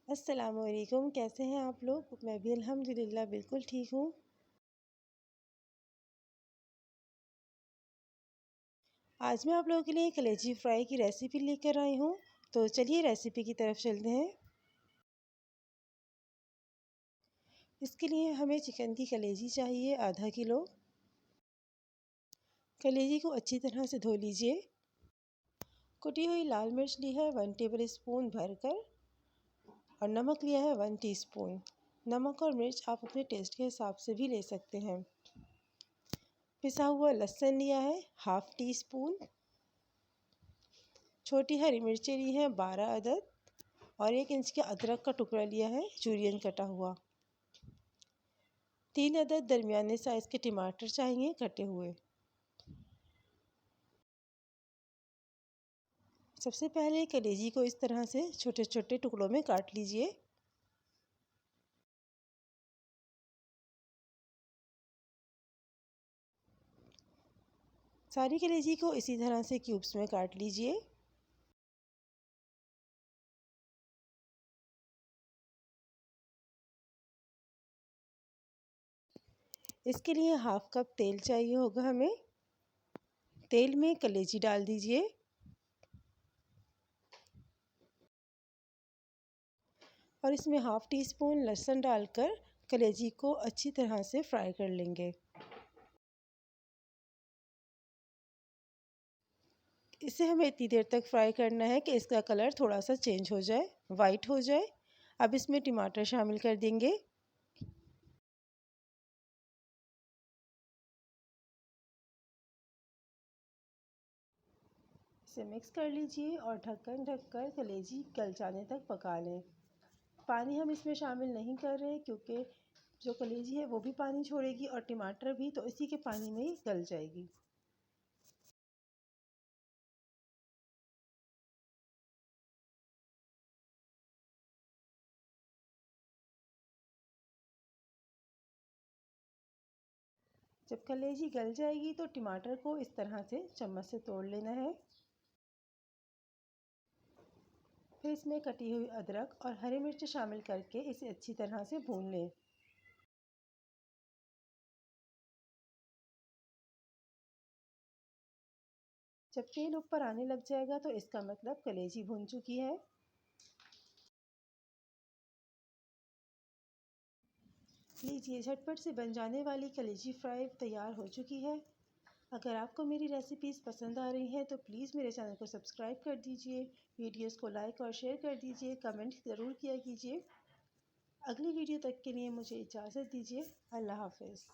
अस्सलामुअलैकुम। कैसे हैं आप लोग? मैं भी अल्हम्दुलिल्लाह बिल्कुल ठीक हूँ। आज मैं आप लोगों के लिए कलेजी फ्राई की रेसिपी लेकर आई हूँ। तो चलिए रेसिपी की तरफ चलते हैं। इसके लिए हमें चिकन की कलेजी चाहिए आधा किलो। कलेजी को अच्छी तरह से धो लीजिए। कुटी हुई लाल मिर्च ली है 1 टेबल स्पून भरकर और नमक लिया है 1 टीस्पून। नमक और मिर्च आप अपने टेस्ट के हिसाब से भी ले सकते हैं। पिसा हुआ लहसुन लिया है ½ टी स्पून। छोटी हरी मिर्ची ली है 12 अदद और 1 इंच के अदरक का टुकड़ा लिया है जूलियन कटा हुआ। 3 अदद दरमियाने साइज़ के टमाटर चाहिए कटे हुए। सबसे पहले कलेजी को इस तरह से छोटे छोटे टुकड़ों में काट लीजिए। सारी कलेजी को इसी तरह से क्यूब्स में काट लीजिए। इसके लिए ½ कप तेल चाहिए होगा हमें। तेल में कलेजी डाल दीजिए और इसमें ½ टी स्पून लहसुन डालकर कलेजी को अच्छी तरह से फ्राई कर लेंगे। इसे हमें इतनी देर तक फ्राई करना है कि इसका कलर थोड़ा सा चेंज हो जाए, वाइट हो जाए। अब इसमें टमाटर शामिल कर देंगे। इसे मिक्स कर लीजिए और ढक्कन ढककर कलेजी गल जाने तक पका लें। पानी हम इसमें शामिल नहीं कर रहे क्योंकि जो कलेजी है वो भी पानी छोड़ेगी और टमाटर भी, तो इसी के पानी में ही गल जाएगी। जब कलेजी गल जाएगी तो टमाटर को इस तरह से चम्मच से तोड़ लेना है। फिर इसमें कटी हुई अदरक और हरी मिर्च शामिल करके इसे अच्छी तरह से भून लें। जब तेल ऊपर आने लग जाएगा तो इसका मतलब कलेजी भून चुकी है। लीजिए, झटपट से बन जाने वाली कलेजी फ्राई तैयार हो चुकी है। अगर आपको मेरी रेसिपीज़ पसंद आ रही हैं तो प्लीज़ मेरे चैनल को सब्सक्राइब कर दीजिए, वीडियोस को लाइक और शेयर कर दीजिए, कमेंट ज़रूर किया कीजिए। अगली वीडियो तक के लिए मुझे इजाज़त दीजिए। अल्लाह हाफ़िज़।